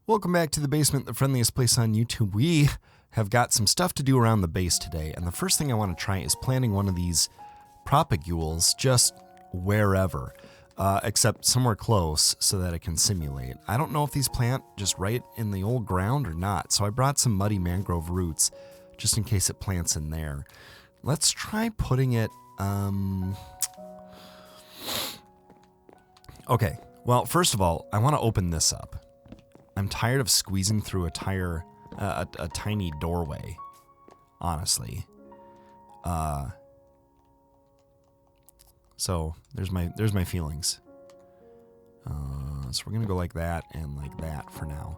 Welcome back to the basement, the friendliest place on YouTube. We have got some stuff to do around the base today, and the first thing I want to try is planting one of these propagules just wherever, except somewhere close so that it can simulate. I don't know if these plant just right in the old ground or not, so I brought some muddy mangrove roots just in case it plants in there. Let's try putting it, okay, well, first of all, I want to open this up. I'm tired of squeezing through a tiny doorway, honestly. So there's my feelings. So we're gonna go like that and like that for now.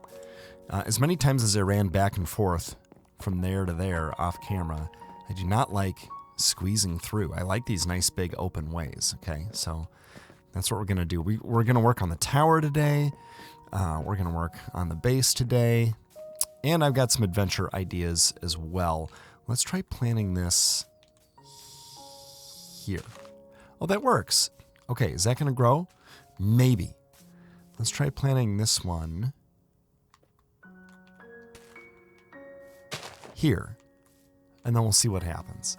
As many times as I ran back and forth from there to there off camera, I do not like squeezing through. I like these nice big open ways. Okay, so that's what we're gonna do. We're gonna work on the tower today. We're going to work on the base today, and I've got some adventure ideas as well. Let's try planting this here. Oh, that works. Okay, is that going to grow? Maybe. Let's try planting this one here, and then we'll see what happens.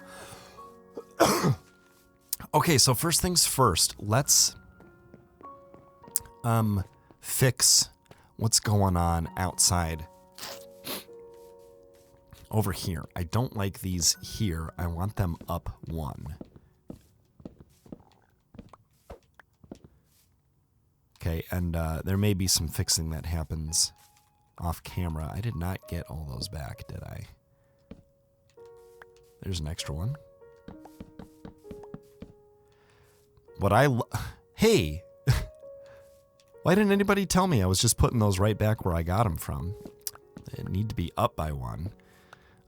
Okay, so first things first, let's fix what's going on outside over here. I don't like these here. I want them up one. Okay, and there may be some fixing that happens off camera. I did not get all those back, did I? There's an extra one. Hey! Why didn't anybody tell me? I was just putting those right back where I got them from. They need to be up by one.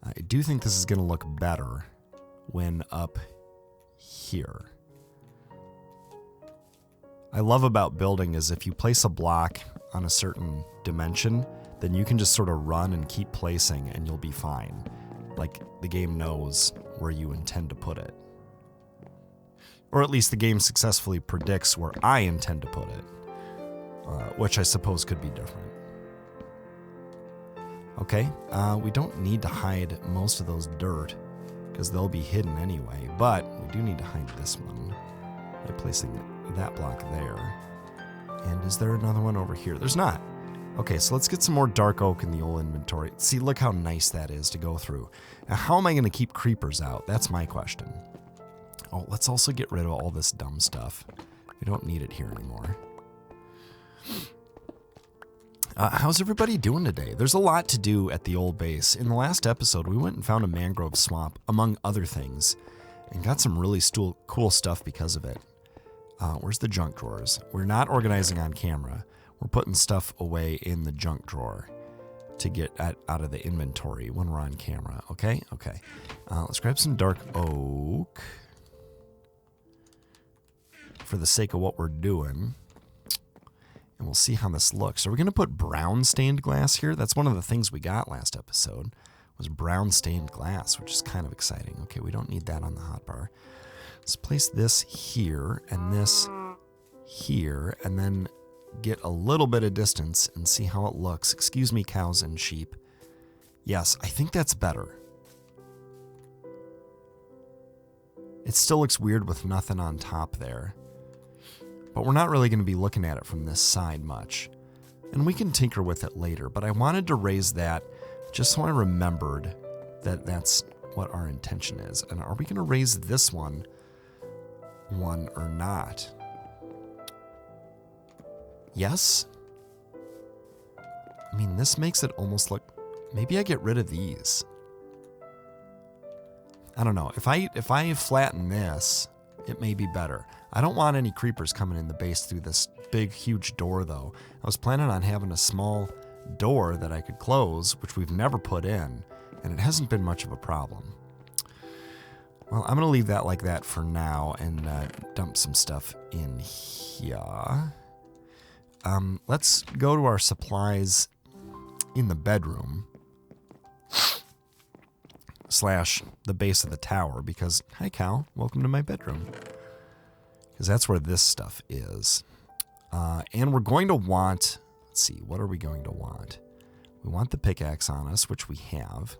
I do think this is going to look better when up here. I love about building is if you place a block on a certain dimension, then you can just sort of run and keep placing and you'll be fine. Like the game knows where you intend to put it. Or at least the game successfully predicts where I intend to put it. Which I suppose could be different. Okay, we don't need to hide most of those dirt because they'll be hidden anyway, but we do need to hide this one by placing that block there. And is there another one over here? There's not. Okay, so let's get some more dark oak in the old inventory. See, look how nice that is to go through. Now, how am I going to keep creepers out? That's my question. Oh, let's also get rid of all this dumb stuff. We don't need it here anymore. How's everybody doing today? There's a lot to do at the old base. In the last episode, we went and found a mangrove swamp, among other things, and got some really cool stuff because of it. Where's the junk drawers? We're not organizing on camera. We're putting stuff away in the junk drawer to get out of the inventory when we're on camera. Okay? Okay. Let's grab some dark oak for the sake of what we're doing. And we'll see how this looks. Are we going to put brown stained glass here? That's one of the things we got last episode, was brown stained glass, which is kind of exciting. Okay, we don't need that on the hotbar. Let's place this here and this here, and then get a little bit of distance and see how it looks. Excuse me, cows and sheep. Yes, I think that's better. It still looks weird with nothing on top there. But we're not really going to be looking at it from this side much. And we can tinker with it later, but I wanted to raise that just so I remembered that that's what our intention is. And are we going to raise this one or not? Yes? I mean, this makes it almost look... Maybe I get rid of these. I don't know. If I flatten this, it may be better. I don't want any creepers coming in the base through this big, huge door, though. I was planning on having a small door that I could close, which we've never put in, and it hasn't been much of a problem. Well, I'm going to leave that like that for now and dump some stuff in here. Let's go to our supplies in the bedroom / the base of the tower because, hi, Cal, welcome to my bedroom. Because that's where this stuff is. And we're going to want, let's see, what are we going to want? We want the pickaxe on us, which we have.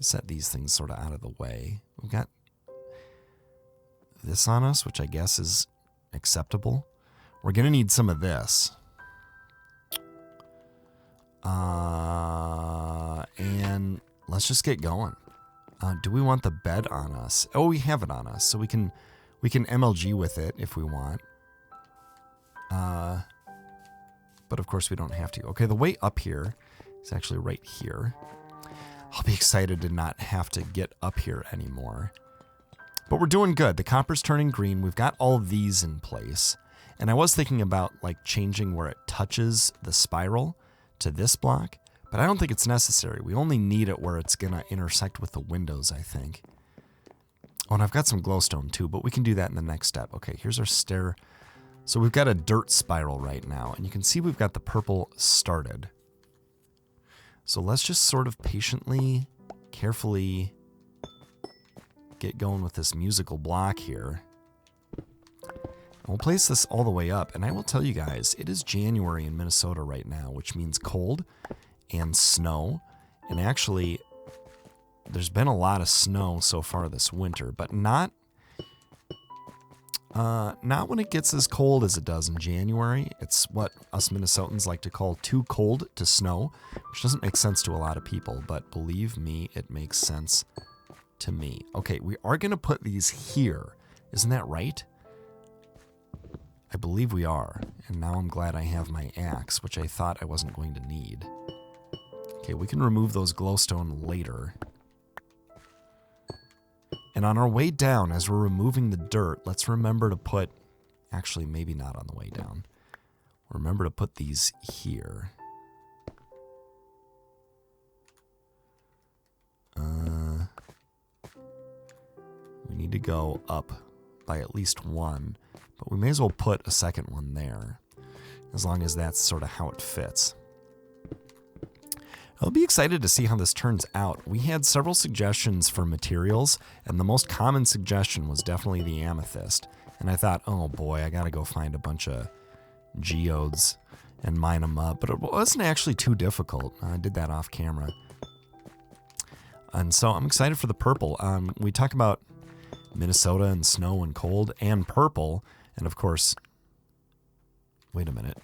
Set these things sort of out of the way. We've got this on us, which I guess is acceptable. We're going to need some of this. And let's just get going. Do we want the bed on us? Oh, we have it on us, so we can MLG with it if we want. But of course we don't have to. Okay, the way up here is actually right here. I'll be excited to not have to get up here anymore. But we're doing good. The copper's turning green. We've got all of these in place. And I was thinking about like changing where it touches the spiral to this block, but I don't think it's necessary. We only need it where it's going to intersect with the windows, I think. Oh, and I've got some glowstone too, but we can do that in the next step. Okay, here's our stair. So we've got a dirt spiral right now, and you can see we've got the purple started. So let's just sort of patiently, carefully get going with this musical block here. We'll place this all the way up, and I will tell you guys, it is January in Minnesota right now, which means cold and snow. And actually, there's been a lot of snow so far this winter, but not when it gets as cold as it does in January. It's what us Minnesotans like to call too cold to snow, which doesn't make sense to a lot of people, but believe me, it makes sense to me. Okay, we are going to put these here. Isn't that right? I believe we are. And now I'm glad I have my axe, which I thought I wasn't going to need. Okay, we can remove those glowstone later. And on our way down, as we're removing the dirt, let's remember to put... Actually, maybe not on the way down. Remember to put these here. We need to go up by at least one, but we may as well put a second one there, as long as that's sort of how it fits. I'll be excited to see how this turns out. We had several suggestions for materials, and the most common suggestion was definitely the amethyst. And I thought, oh boy, I gotta go find a bunch of geodes and mine them up. But it wasn't actually too difficult. I did that off camera. And so I'm excited for the purple. We talk about Minnesota and snow and cold and purple. And of course, wait a minute.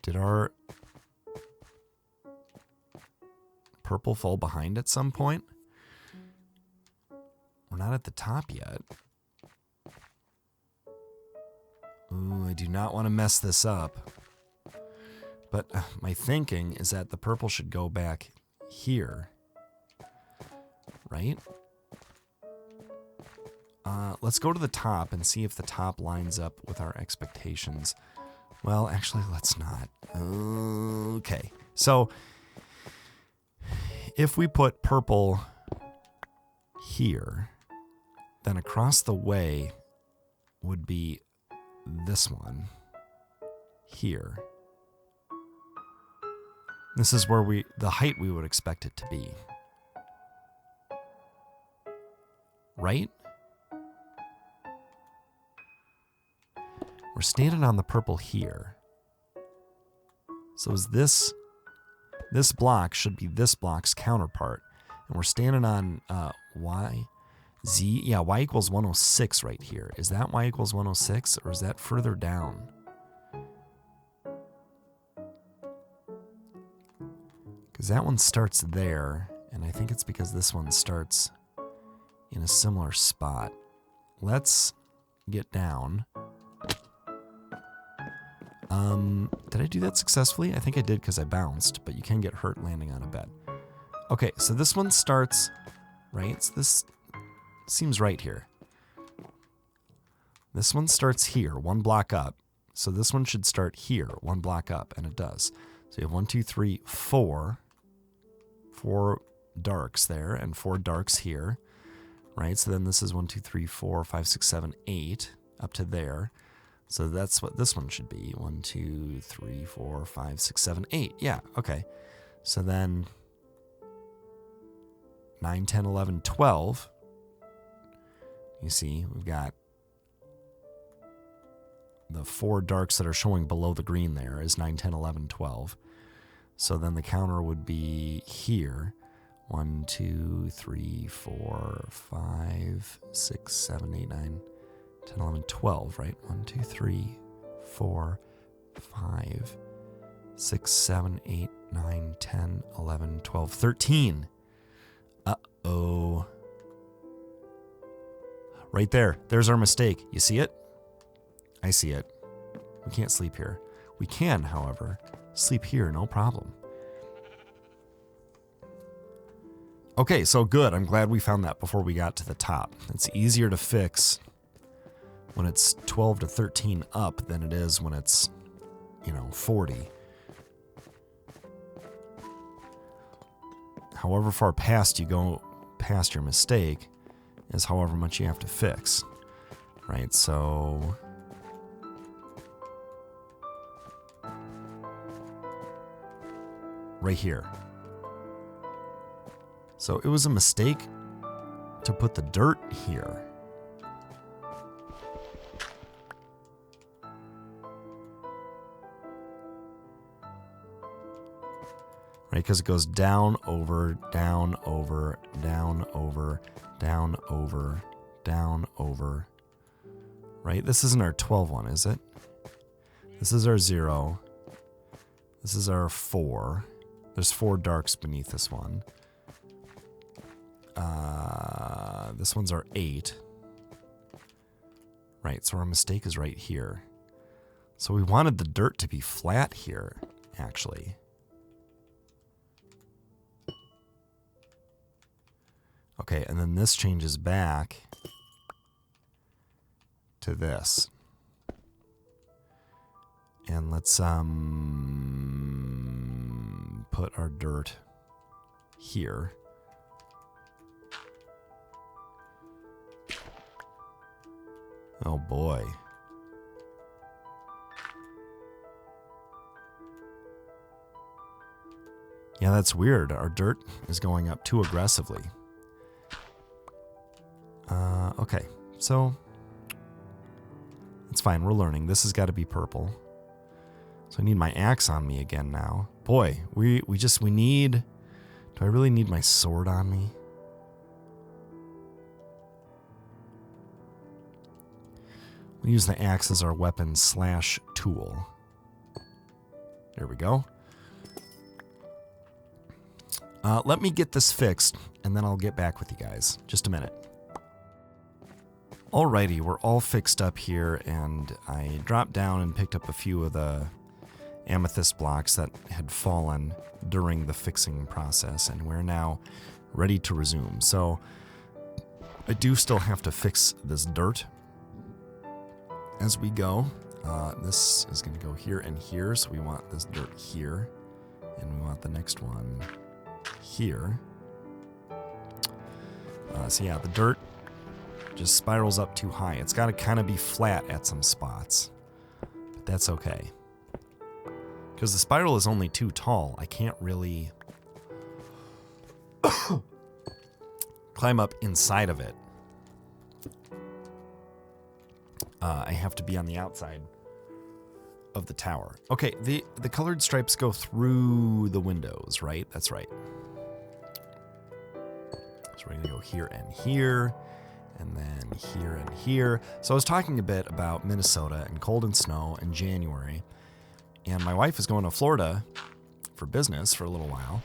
Did our purple fall behind at some point? We're not at the top yet. Ooh, I do not want to mess this up. But my thinking is that the purple should go back here. Right? Let's go to the top and see if the top lines up with our expectations. Well, actually, let's not. Okay. So, if we put purple here, then across the way would be this one here. This is where the height we would expect it to be. Right? We're standing on the purple here. So is this block should be this block's counterpart. And we're standing on y equals 106 right here. Is that y equals 106 or is that further down? Because that one starts there, and I think it's because this one starts in a similar spot. Let's get down. Did I do that successfully? I think I did because I bounced, but you can get hurt landing on a bed. Okay, so this one starts, right? So this seems right here. This one starts here, one block up. So this one should start here, one block up, and it does. So you have 1, 2, 3, 4. 4 darks there, and 4 darks here, right? So then this is 1, 2, 3, 4, 5, 6, 7, 8, up to there. So that's what this one should be. 1, 2, 3, 4, 5, 6, 7, 8. Yeah, okay. So then 9, 10, 11, 12. You see, we've got the 4 darks that are showing below the green there is 9, 10, 11, 12. So then the counter would be here. 1, 2, 3, 4, 5, 6, 7, 8, 9, 10, 11, 12, right? 1, 2, 3, 4, 5, 6, 7, 8, 9, 10, 11, 12, 13. Uh-oh. Right there. There's our mistake. You see it? I see it. We can't sleep here. We can, however, sleep here, no problem. Okay, so good. I'm glad we found that before we got to the top. It's easier to fix when it's 12 to 13 up than it is when it's, 40. However far past you go past your mistake is however much you have to fix, right? So right here. So it was a mistake to put the dirt here. Right, because it goes down, over, down, over, down, over, down, over, down, over. Right? This isn't our 12 one, is it? This is our 0. This is our 4. There's 4 darks beneath this one. This one's our 8. Right, so our mistake is right here. So we wanted the dirt to be flat here, actually. Okay, and then this changes back to this. And let's put our dirt here. Oh boy. Yeah, that's weird. Our dirt is going up too aggressively. Okay, so it's fine. We're learning. This has got to be purple. So I need my axe on me again now. Boy, we need... Do I really need my sword on me? We use the axe as our weapon / tool. There we go. Let me get this fixed, and then I'll get back with you guys. Just a minute. Alrighty, we're all fixed up here, and I dropped down and picked up a few of the amethyst blocks that had fallen during the fixing process, and we're now ready to resume. So I do still have to fix this dirt as we go. This is going to go here and here, so we want this dirt here, and we want the next one here. So yeah, the dirt just spirals up too high. It's got to kind of be flat at some spots, but that's okay. Because the spiral is only too tall, I can't really climb up inside of it. I have to be on the outside of the tower. Okay, the colored stripes go through the windows, right? That's right. So we're going to go here and here, and then here and here. So I was talking a bit about Minnesota and cold and snow in January. And my wife is going to Florida for business for a little while,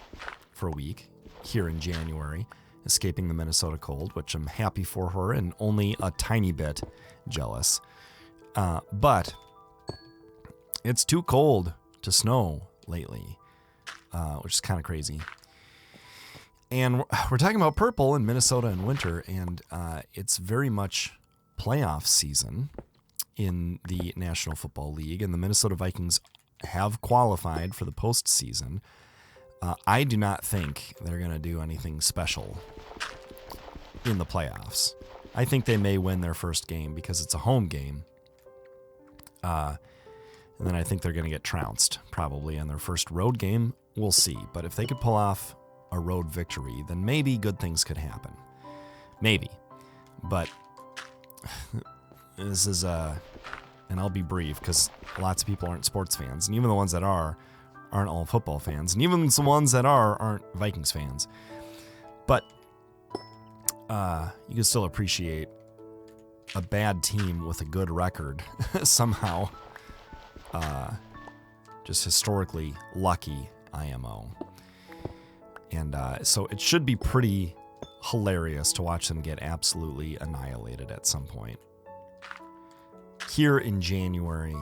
for a week, here in January, escaping the Minnesota cold, which I'm happy for her and only a tiny bit jealous. But it's too cold to snow lately, which is kind of crazy. And we're talking about purple in Minnesota in winter, and it's very much playoff season in the National Football League, and the Minnesota Vikings have qualified for the postseason. I do not think they're going to do anything special in the playoffs. I think they may win their first game because it's a home game. And then I think they're going to get trounced probably in their first road game. We'll see. But if they could pull off a road victory, then maybe good things could happen. Maybe. But this is and I'll be brief because lots of people aren't sports fans, and even the ones that aren't all football fans, and even the ones that aren't Vikings fans. But you can still appreciate a bad team with a good record somehow. Just historically lucky IMO. And so it should be pretty hilarious to watch them get absolutely annihilated at some point. Here in January,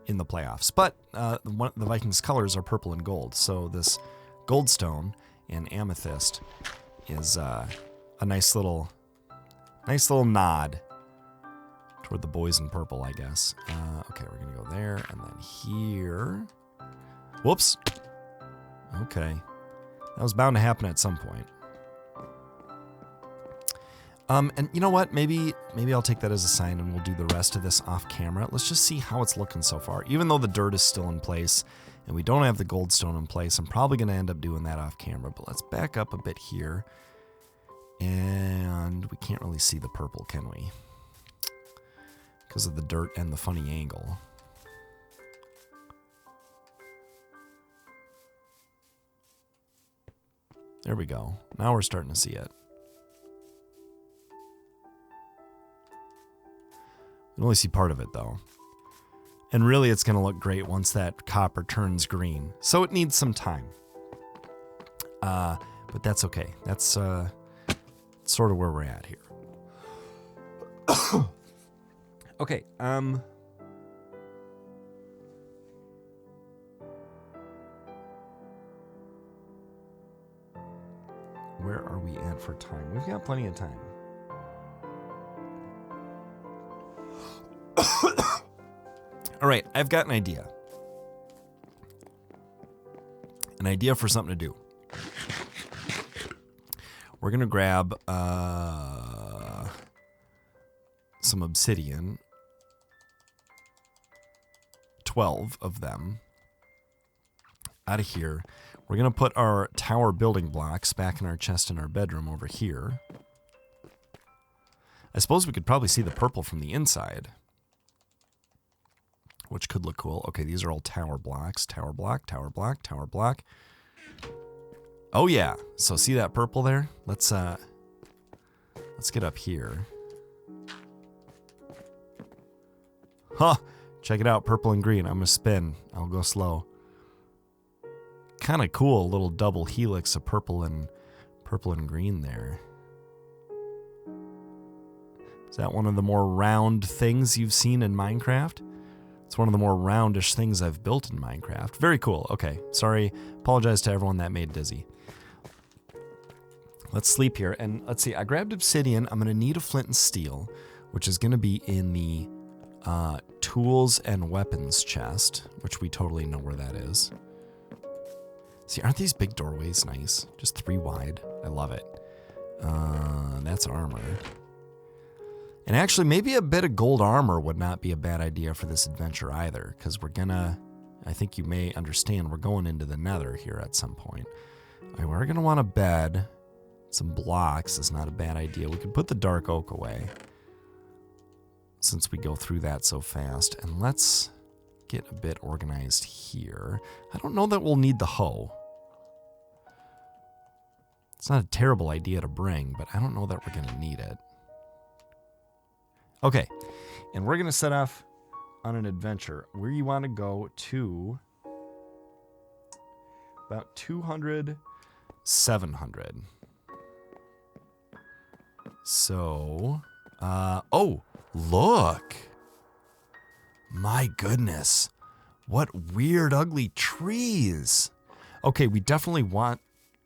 in the playoffs. But the Vikings' colors are purple and gold, so this goldstone and amethyst is a nice little nod toward the boys in purple, I guess. Okay, we're gonna go there and then here. Whoops. Okay, that was bound to happen at some point. And you know what? Maybe I'll take that as a sign and we'll do the rest of this off camera. Let's just see how it's looking so far. Even though the dirt is still in place and we don't have the goldstone in place, I'm probably going to end up doing that off camera. But let's back up a bit here. And we can't really see the purple, can we? Because of the dirt and the funny angle. There we go. Now we're starting to see it. You can only see part of it, though. And really, it's going to look great once that copper turns green. So it needs some time. But that's okay. That's sort of where we're at here. Okay, where are we at for time? We've got plenty of time. All right, I've got an idea. An idea for something to do. We're going to grab some obsidian. 12 of them. Out of here. We're going to put our tower building blocks back in our chest in our bedroom over here. I suppose we could probably see the purple from the inside, which could look cool. Okay, these are all tower blocks. Tower block, tower block, tower block. Oh yeah. So see that purple there? Let's get up here. Huh. Check it out, purple and green. I'm gonna spin. I'll go slow. Kind of cool, little double helix of purple and green there. Is that one of the more round things you've seen in Minecraft? It's one of the more roundish things I've built in Minecraft. Very cool. Okay, sorry. Apologize to everyone that made dizzy. Let's sleep here. And let's see, I grabbed obsidian. I'm going to need a flint and steel, which is going to be in the tools and weapons chest, which we totally know where that is. See, aren't these big doorways nice? Just 3 wide. I love it. That's armor. And actually, maybe a bit of gold armor would not be a bad idea for this adventure either, because we're gonna, I think you may understand, we're going into the Nether here at some point. Right, we're gonna want a bed. Some blocks is not a bad idea. We could put the dark oak away, since we go through that so fast. And let's get a bit organized here. I don't know that we'll need the hoe. It's not a terrible idea to bring, but I don't know that we're gonna need it. Okay, and we're going to set off on an adventure. Where you want to go to about 200, 700. So, oh, look. My goodness. What weird, ugly trees. Okay, we definitely want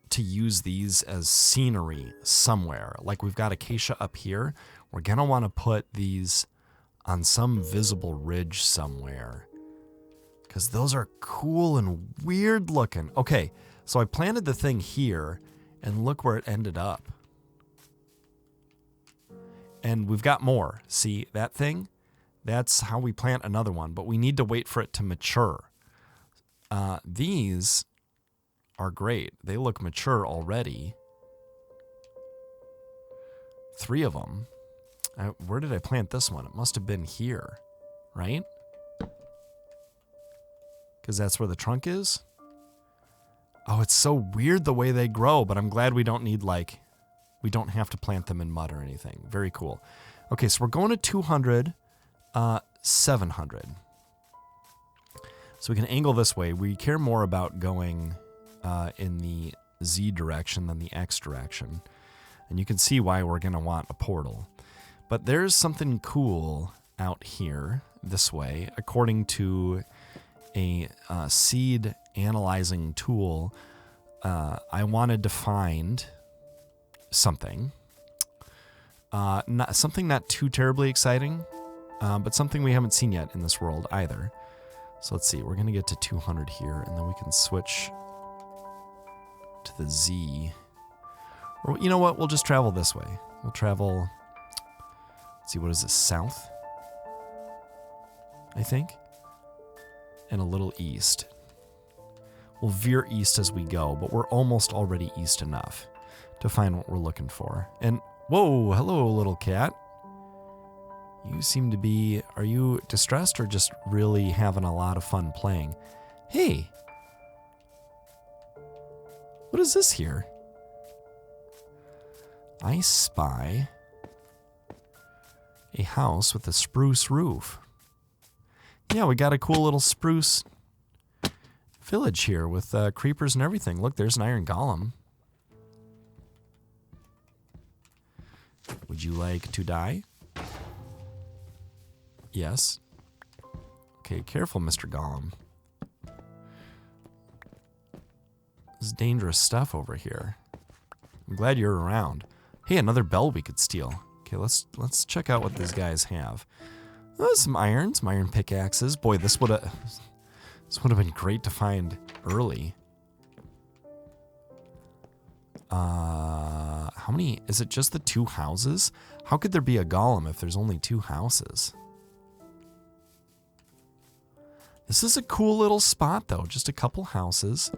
to use these as scenery somewhere. Like we've got acacia up here. We're going to want to put these on some visible ridge somewhere, because those are cool and weird looking. Okay, so I planted the thing here, and look where it ended up. And we've got more. See, that thing? That's how we plant another one, but we need to wait for it to mature. These are great. They look mature already. 3 of them. Where did I plant this one? It must have been here, right? Because that's where the trunk is. Oh, it's so weird the way they grow, but I'm glad we don't need, like, we don't have to plant them in mud or anything. Very cool. Okay, so we're going to 200, 700. So we can angle this way. We care more about going in the Z direction than the X direction. And you can see why we're going to want a portal. But there's something cool out here this way, according to a seed analyzing tool. I wanted to find something. Something not too terribly exciting, but something we haven't seen yet in this world either. So let's see, we're going to get to 200 here, and then we can switch to the Z. Or you know what, we'll just travel this way. We'll travel, let's see, what is this, south? I think? And a little east. We'll veer east as we go, but we're almost already east enough to find what we're looking for. And, whoa, hello, little cat. You seem to be, are you distressed or just really having a lot of fun playing? Hey. What is this here? I spy a house with a spruce roof. Yeah, we got a cool little spruce village here with creepers and everything. Look, there's an iron golem. Would you like to die? Yes. Okay, careful, Mr. Golem. This is dangerous stuff over here. I'm glad you're around. Hey, another bell we could steal. Okay, let's check out what these guys have. Oh, some iron pickaxes. Boy, this would have been great to find early. How many? Is it just the 2 houses? How could there be a golem if there's only 2 houses? This is a cool little spot, though. Just a couple houses.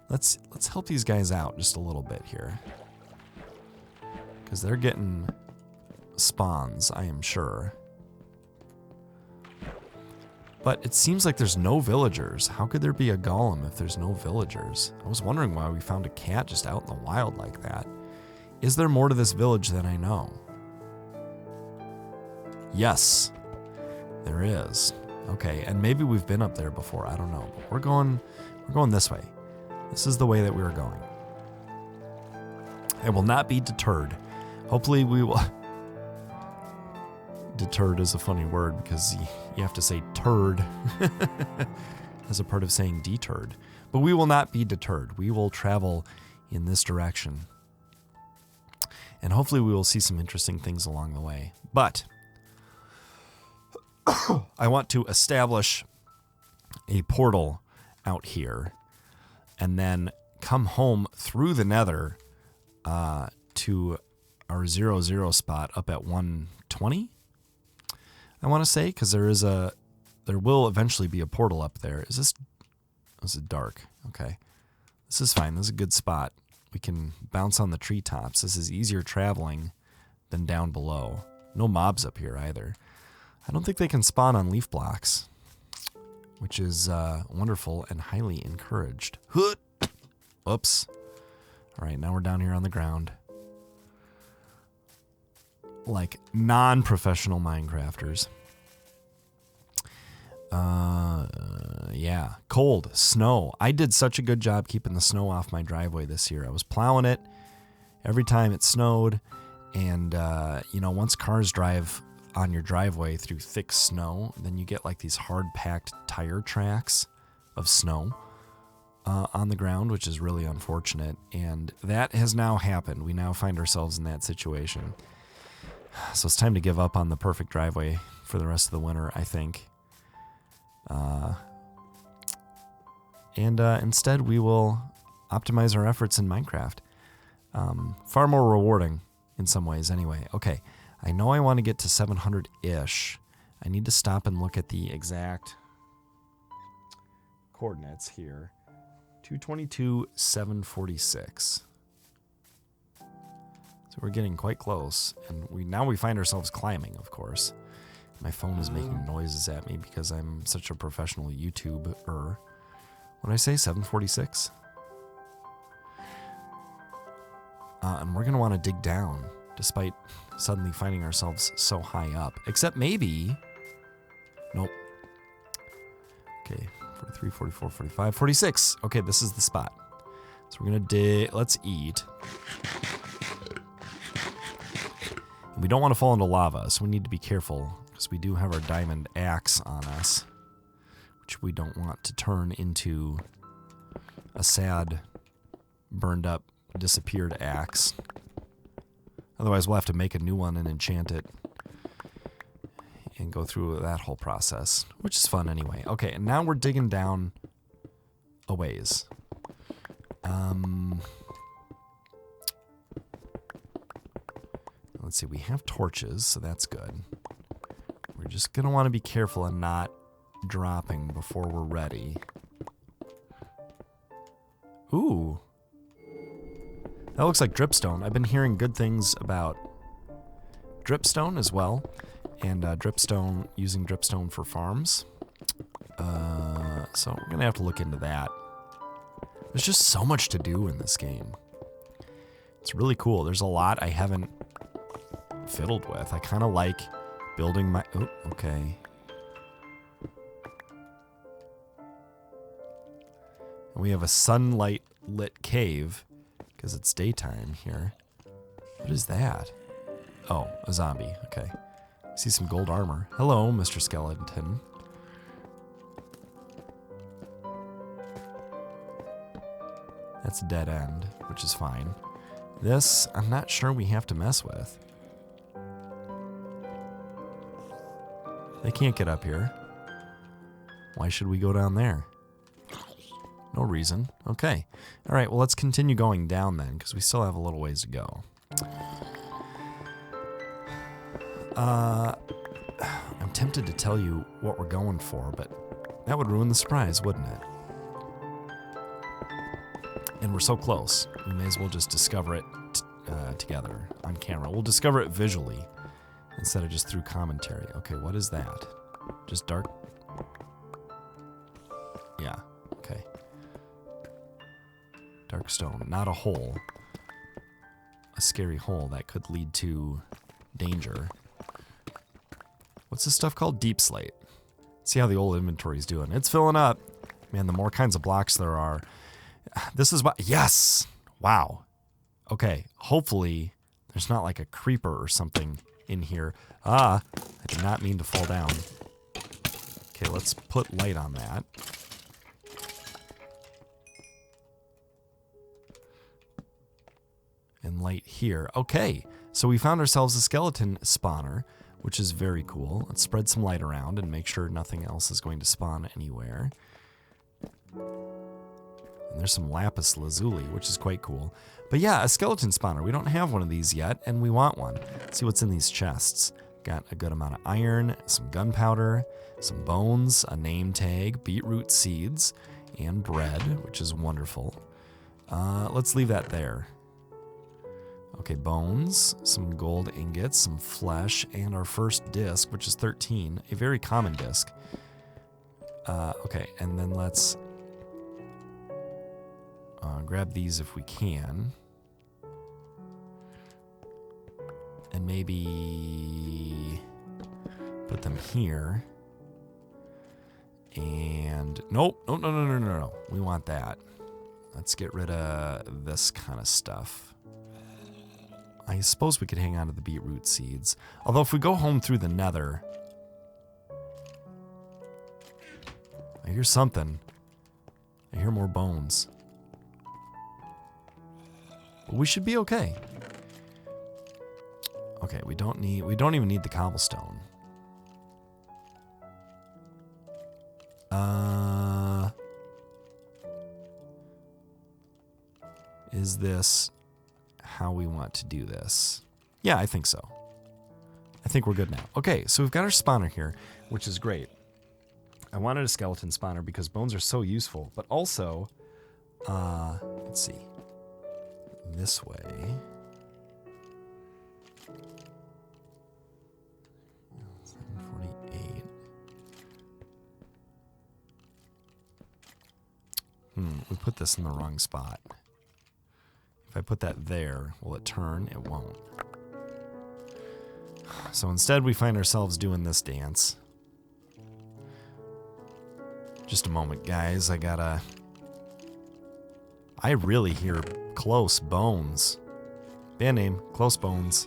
Let's help these guys out just a little bit here, because they're getting spawns, I am sure. But it seems like there's no villagers. How could there be a golem if there's no villagers? I was wondering why we found a cat just out in the wild like that. Is there more to this village than I know? Yes, there is. Okay, and maybe we've been up there before. I don't know. But we're going this way. This is the way that we were going. I will not be deterred. Hopefully we will... Deterred is a funny word because you have to say turd as a part of saying deterred. But we will not be deterred. We will travel in this direction. And hopefully we will see some interesting things along the way. But I want to establish a portal out here and then come home through the Nether to our 0-0 spot up at 120. I want to say, because there will eventually be a portal up there. Is it dark? Okay. This is fine. This is a good spot. We can bounce on the treetops. This is easier traveling than down below. No mobs up here either. I don't think they can spawn on leaf blocks, which is wonderful and highly encouraged. Oops. All right, now we're down here on the ground. Like non-professional Minecrafters. Yeah, cold, snow. I did such a good job keeping the snow off my driveway this year. I was plowing it every time it snowed, and you know, once cars drive on your driveway through thick snow, then you get like these hard-packed tire tracks of snow on the ground, which is really unfortunate. And that has now happened. We now find ourselves in that situation. So it's time to give up on the perfect driveway for the rest of the winter, I think. Instead, we will optimize our efforts in Minecraft. Far more rewarding in some ways anyway. Okay, I know I want to get to 700-ish. I need to stop and look at the exact coordinates here. 222, 746. So So we're getting quite close. And now we find ourselves climbing, of course. My phone is making noises at me because I'm such a professional YouTuber. What did I say? 746? And we're going to want to dig down, despite suddenly finding ourselves so high up. Except maybe... Nope. Okay, 43, 44, 45, 46. Okay, this is the spot. So we're going to dig... Let's eat. We don't want to fall into lava, so we need to be careful, because we do have our diamond axe on us, which we don't want to turn into a sad, burned up, disappeared axe. Otherwise, we'll have to make a new one and enchant it and go through that whole process, which is fun anyway. Okay, and now we're digging down a ways. Let's see, we have torches, so that's good. We're just going to want to be careful and not dropping before we're ready. Ooh. That looks like dripstone. I've been hearing good things about dripstone as well. And dripstone, using dripstone for farms. So we're going to have to look into that. There's just so much to do in this game. It's really cool. There's a lot I haven't fiddled with. I kind of like building my... Oh, okay. And we have a sunlight lit cave because it's daytime here. What is that? Oh, a zombie. Okay. I see some gold armor. Hello, Mr. Skeleton. That's a dead end, which is fine. This, I'm not sure we have to mess with. They can't get up here. Why should we go down there? No reason. Okay. All right, well, let's continue going down then, because we still have a little ways to go. I'm tempted to tell you what we're going for, but that would ruin the surprise, wouldn't it? And we're so close. We may as well just discover it together on camera. We'll discover it visually instead of just through commentary. Okay, what is that? Just dark? Yeah, okay. Dark stone, not a hole. A scary hole that could lead to danger. What's this stuff called? Deep slate. See how the old inventory's doing. It's filling up. Man, the more kinds of blocks there are. This is what... Yes! Wow. Okay, hopefully there's not like a creeper or something in here. I did not mean to fall down. Okay, let's put light on that. And light here. Okay, so we found ourselves a skeleton spawner, which is very cool. Let's spread some light around and make sure nothing else is going to spawn anywhere. And there's some lapis lazuli, which is quite cool. But yeah, a skeleton spawner. We don't have one of these yet, and we want one. Let's see what's in these chests. Got a good amount of iron, some gunpowder, some bones, a name tag, beetroot seeds, and bread, which is wonderful. Let's leave that there. Okay, bones, some gold ingots, some flesh, and our first disc, which is 13, a very common disc. Okay, and then let's grab these if we can. And maybe put them here. And nope, no. We want that. Let's get rid of this kind of stuff. I suppose we could hang on to the beetroot seeds. Although if we go home through the Nether... I hear something. I hear more bones. But we should be okay. Okay, we don't even need the cobblestone. Is this how we want to do this? Yeah, I think so. I think we're good now. Okay, so we've got our spawner here, which is great. I wanted a skeleton spawner because bones are so useful, but also, let's see, this way. We put this in the wrong spot. If I put that there, will it turn? It won't. So instead we find ourselves doing this dance. Just a moment, guys. I really hear close bones. Band name, close bones.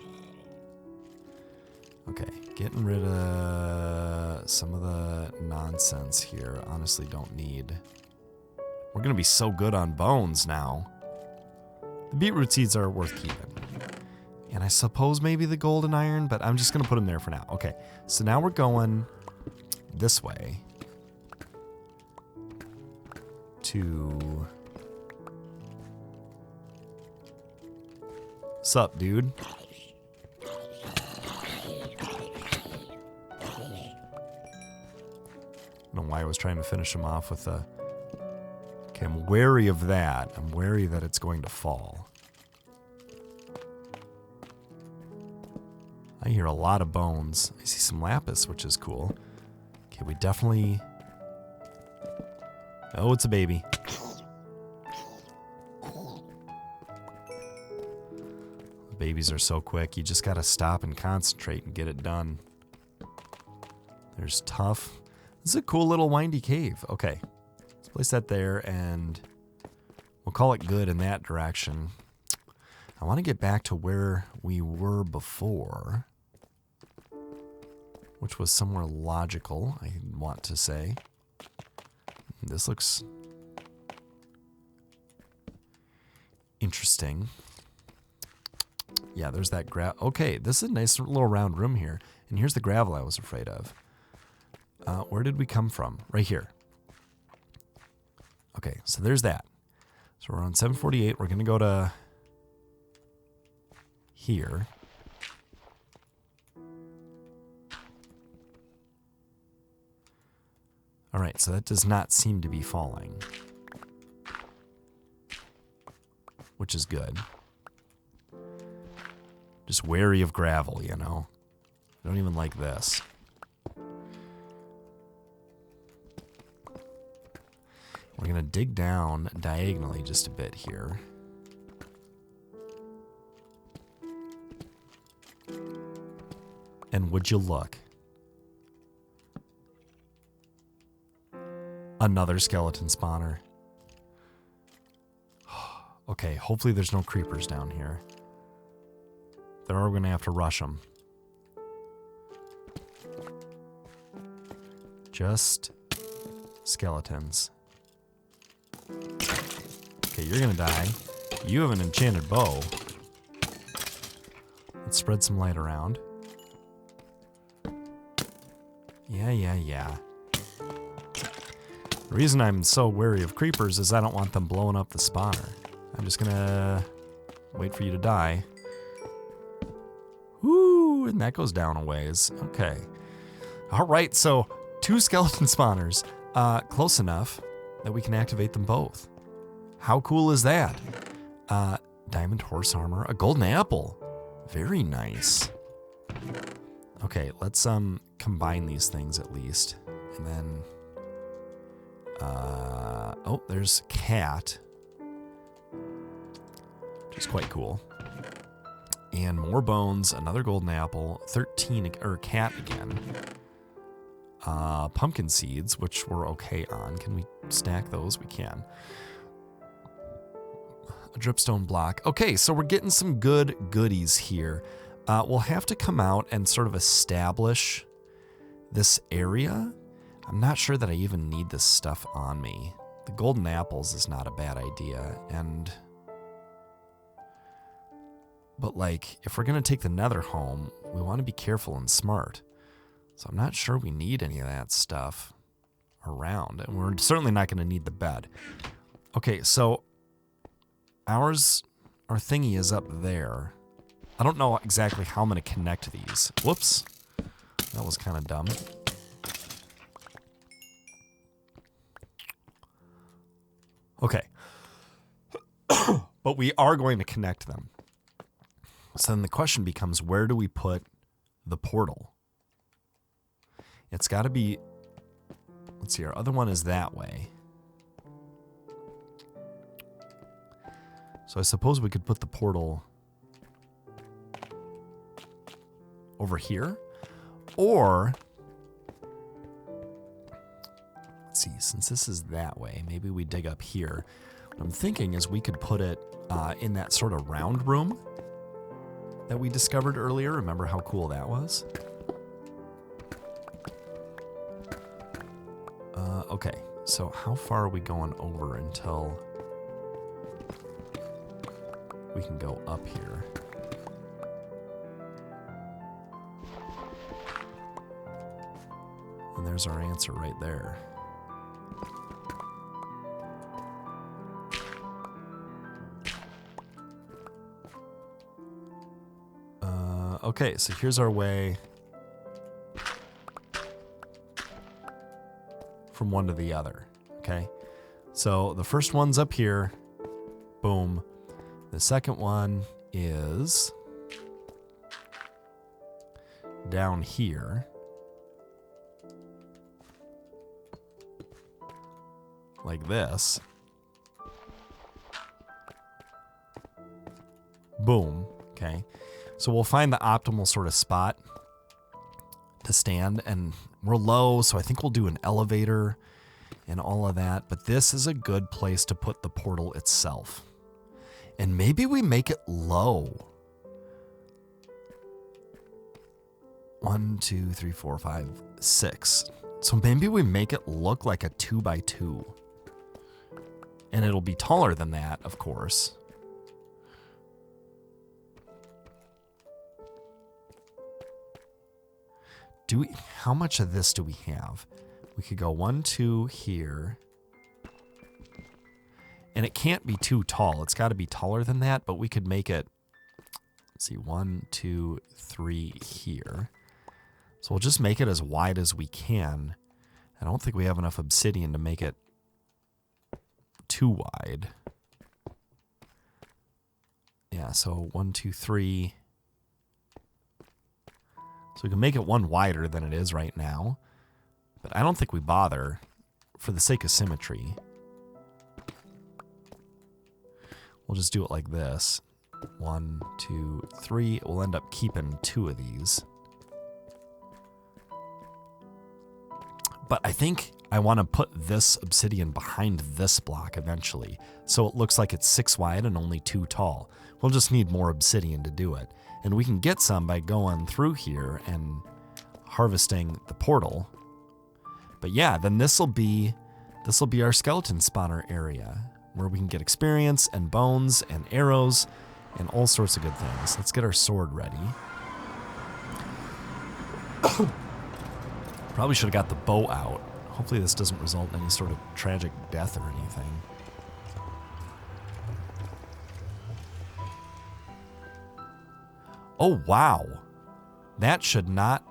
Okay, getting rid of some of the nonsense here. Honestly, don't need. We're going to be so good on bones now. The beetroot seeds are worth keeping. And I suppose maybe the golden iron, but I'm just going to put them there for now. Okay, so now we're going this way to... Sup, dude? I don't know why I was trying to finish him off with a... Okay, I'm wary of that. I'm wary that it's going to fall. I hear a lot of bones. I see some lapis, which is cool. Okay, we definitely... Oh, it's a baby. The babies are so quick. You just gotta stop and concentrate and get it done. There's tough. This is a cool little windy cave. Okay. Let's place that there, and we'll call it good in that direction. I want to get back to where we were before, which was somewhere logical, I want to say. This looks interesting. Yeah, there's that okay, this is a nice little round room here. And here's the gravel I was afraid of. Where did we come from? Right here. Okay, so there's that. So we're on 748. We're going to go to here. All right, so that does not seem to be falling, which is good. Just wary of gravel, you know. I don't even like this. We're going to dig down diagonally just a bit here. And would you look? Another skeleton spawner. Okay, hopefully there's no creepers down here. There are, we're going to have to rush them. Just skeletons. Okay, you're going to die. You have an enchanted bow. Let's spread some light around. Yeah. The reason I'm so wary of creepers is I don't want them blowing up the spawner. I'm just gonna wait for you to die. Woo, and that goes down a ways. Okay. Alright, so 2 skeleton spawners. Close enough that we can activate them both. How cool is that? Diamond horse armor, a golden apple. Very nice. Okay, let's combine these things at least. And then oh, there's cat. Which is quite cool. And more bones, another golden apple, 13 or cat again. Pumpkin seeds, which we're okay on. Can we stack those? We can. A dripstone block. Okay, so we're getting some good goodies here. We'll have to come out and sort of establish this area. I'm not sure that I even need this stuff on me. The golden apples is not a bad idea, but like, if we're gonna take the Nether home, we want to be careful and smart. So I'm not sure we need any of that stuff around, and we're certainly not gonna need the bed. Okay, so our thingy is up there. I don't know exactly how I'm gonna connect these. Whoops, that was kind of dumb. Okay. But we are going to connect them. So then the question becomes, where do we put the portal? It's got to be... Let's see, our other one is that way. So I suppose we could put the portal over here. Or, let's see, since this is that way, maybe we dig up here. What I'm thinking is we could put it in that sort of round room that we discovered earlier. Remember how cool that was? Okay, so how far are we going over until we can go up here? And there's our answer right there. Okay, so here's our way from one to the other, okay? So the first one's up here, boom. The second one is down here. Like this. Boom, okay? So we'll find the optimal sort of spot to stand, and we're low, so I think we'll do an elevator and all of that, but this is a good place to put the portal itself. And maybe we make it low. 1, 2, 3, 4, 5, 6. So maybe we make it look like a 2x2. And it'll be taller than that, of course. How much of this do we have? We could go 1, 2 here. And it can't be too tall. It's got to be taller than that, but we could make it, let's see, 1, 2, 3 here. So we'll just make it as wide as we can. I don't think we have enough obsidian to make it too wide. Yeah, so 1, 2, 3. So we can make it one wider than it is right now. But I don't think we bother for the sake of symmetry. We'll just do it like this. 1, 2, 3. We'll end up keeping 2 of these. But I think I want to put this obsidian behind this block eventually. So it looks like it's 6 wide and only 2 tall. We'll just need more obsidian to do it. And we can get some by going through here and harvesting the portal. But yeah, then this'll be our skeleton spawner area where we can get experience and bones and arrows and all sorts of good things. Let's get our sword ready. Probably should have got the bow out. Hopefully this doesn't result in any sort of tragic death or anything. Oh, wow. That should not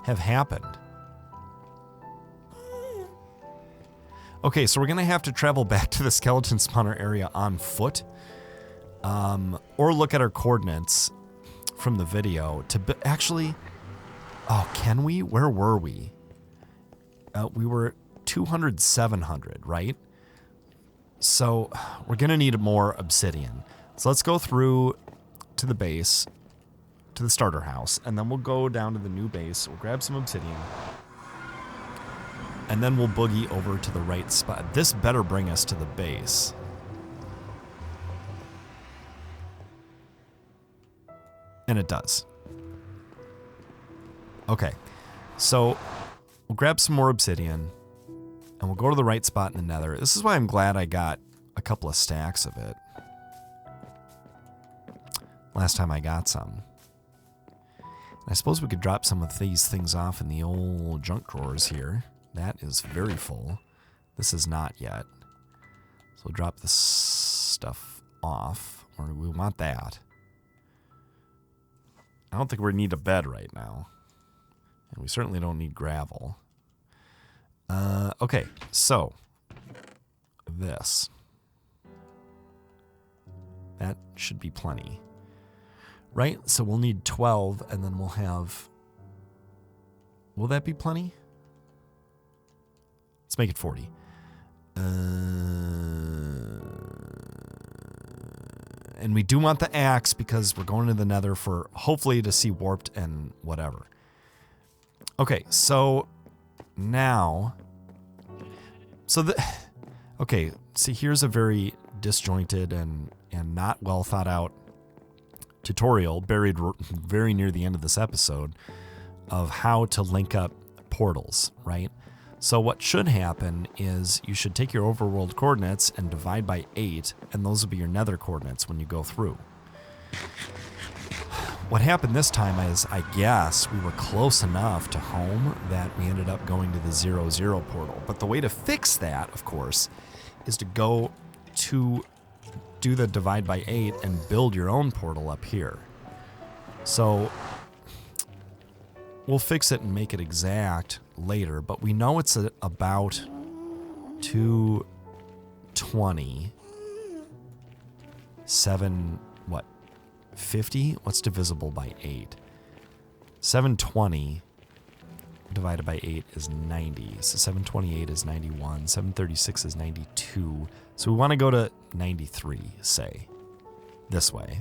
have happened. Okay, so we're going to have to travel back to the skeleton spawner area on foot. Or look at our coordinates from the video to actually... Oh, can we? Where were we? We were 200, 700, right? So we're going to need more obsidian. So let's go through to the base, to the starter house, and then we'll go down to the new base. We'll grab some obsidian. And then we'll boogie over to the right spot. This better bring us to the base. And it does. Okay, so we'll grab some more obsidian, and we'll go to the right spot in the nether. This is why I'm glad I got a couple of stacks of it. Last time I got some. I suppose we could drop some of these things off in the old junk drawers here. That is very full. This is not yet. So we'll drop this stuff off, or we want that. I don't think we need a bed right now. And we certainly don't need gravel. Okay, so this. That should be plenty. Right? So we'll need 12, and then we'll have... Will that be plenty? Let's make it 40. And we do want the axe because we're going to the Nether for hopefully to see warped and whatever. Okay, so now... Okay, see, here's a very disjointed and not well thought out tutorial buried very near the end of this episode of how to link up portals, right? So what should happen is you should take your overworld coordinates and divide by 8, and those will be your Nether coordinates when you go through. What happened this time is, I guess, we were close enough to home that we ended up going to the 0, 0 portal. But the way to fix that, of course, is to go to do the divide by 8 and build your own portal up here. So we'll fix it and make it exact later, but we know it's about 220. 50? What's divisible by 8? 720 divided by 8 is 90. So 728 is 91. 736 is 92. So we want to go to 93, say, this way.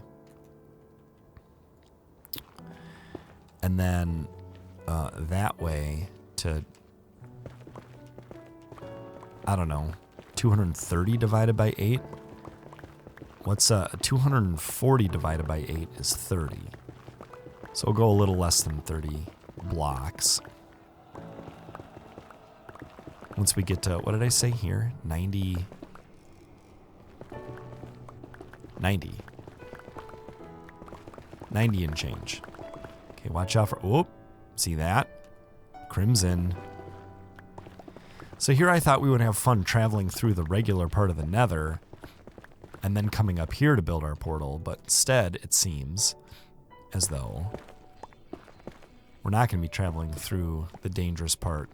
And then that way to, I don't know, 230 divided by 8? What's 240 divided by 8 is 30. So we'll go a little less than 30 blocks. Once we get to, what did I say here? 90. 90 and change. Okay, watch out for, oh, see that? Crimson. So here I thought we would have fun traveling through the regular part of the Nether and then coming up here to build our portal, but instead it seems as though we're not going to be traveling through the dangerous part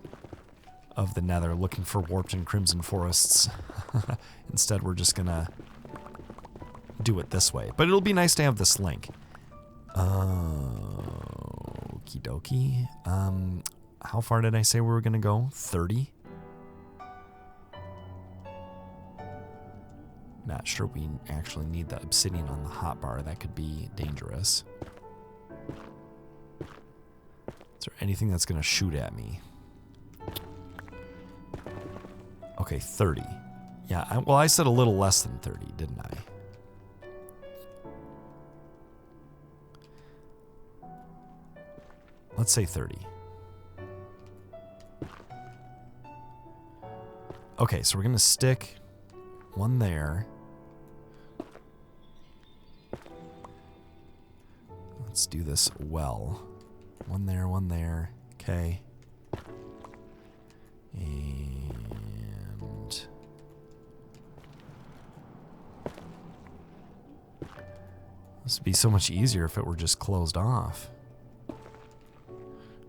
of the Nether looking for warped and crimson forests. Instead, we're just going to do it this way. But it'll be nice to have this link. Okie dokie. How far did I say we were going to go? 30? Not sure we actually need the obsidian on the hotbar. That could be dangerous. Is there anything that's going to shoot at me? Okay, 30. Yeah, well, I said a little less than 30, didn't I? Let's say 30. Okay, so we're going to stick one there. Let's do this well. One there, one there. Okay. And this would be so much easier if it were just closed off.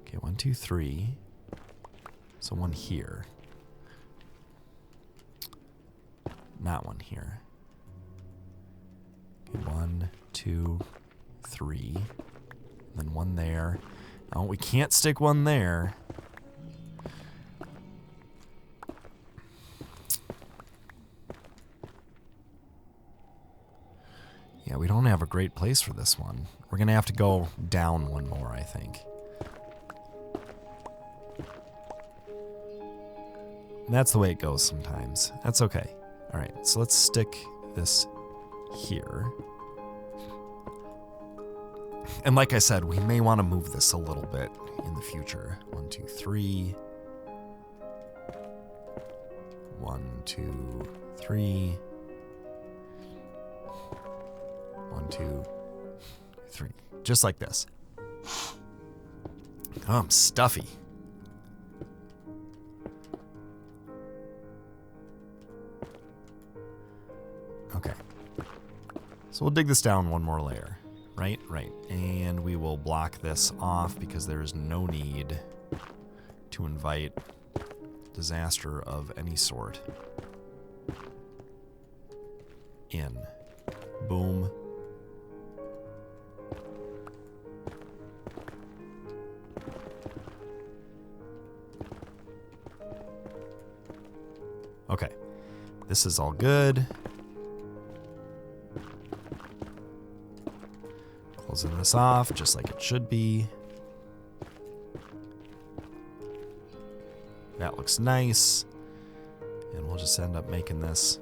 Okay, 1, 2, 3. So one here. Not one here. Okay, 1, 2, 3. And then one there. Oh, we can't stick one there. Yeah, we don't have a great place for this one. We're going to have to go down one more, I think. That's the way it goes sometimes. That's okay. All right, so let's stick this here. And like I said, we may want to move this a little bit in the future. 1, 2, 3. 1, 2, 3. 1, 2, 3. Just like this. Oh, I'm stuffy. Okay. So we'll dig this down one more layer. Right, right. And we will block this off because there is no need to invite disaster of any sort in. Boom. Okay. This is all good. Closing this off just like it should be. That looks nice. And we'll just end up making this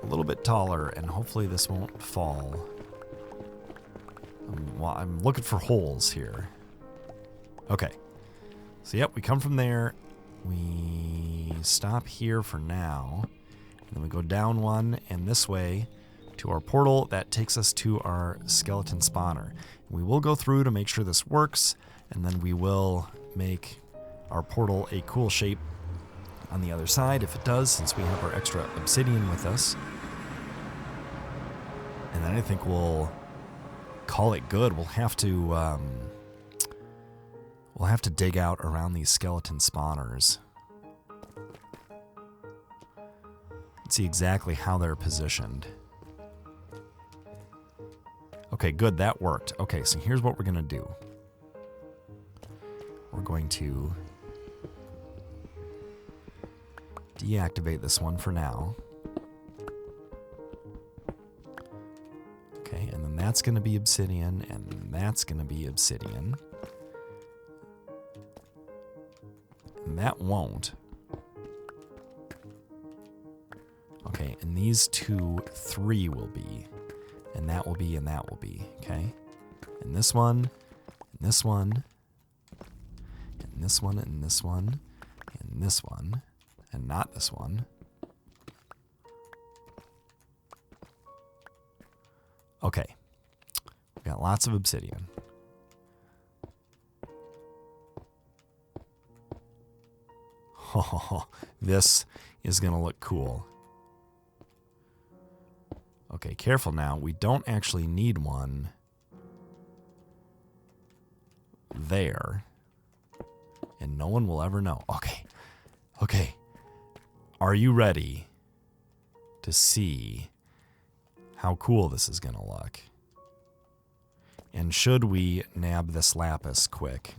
a little bit taller, and hopefully this won't fall. I'm looking for holes here. Okay. So yep, we come from there. We stop here for now. And then we go down one, and this way to our portal that takes us to our skeleton spawner. We will go through to make sure this works, and then we will make our portal a cool shape on the other side if it does, since we have our extra obsidian with us. And then I think we'll call it good. We'll have to dig out around these skeleton spawners. Let's see exactly how they're positioned. Okay, good, that worked. Okay, so here's what we're gonna do. We're going to deactivate this one for now. Okay, and then that's gonna be obsidian, and that's gonna be obsidian. And that won't. Okay, and these 2, 3 will be. And that will be, and that will be, okay? And this one, and this one, and this one, and this one, and this one, and not this one. Okay. We got lots of obsidian. Oh, this is gonna look cool. Okay, careful now. We don't actually need one there. And no one will ever know. Okay. Okay. Are you ready to see how cool this is going to look? And should we nab this lapis quick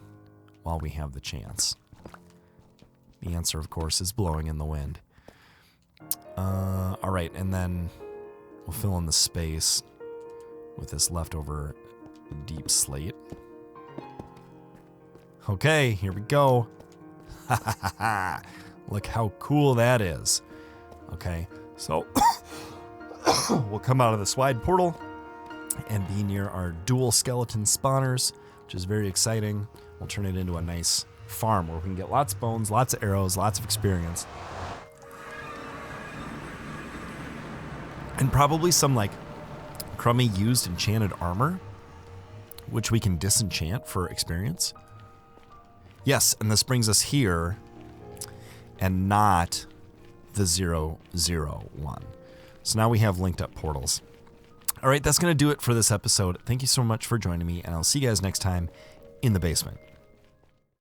while we have the chance? The answer, of course, is blowing in the wind. All right, and then we'll fill in the space with this leftover deep slate. Okay, here we go. Ha ha ha ha. Look how cool that is. Okay, so we'll come out of this wide portal and be near our dual skeleton spawners, which is very exciting. We'll turn it into a nice farm where we can get lots of bones, lots of arrows, lots of experience. And probably some, like, crummy used enchanted armor, which we can disenchant for experience. Yes, and this brings us here, and not the 001. So now we have linked up portals. All right, that's going to do it for this episode. Thank you so much for joining me, and I'll see you guys next time in the basement.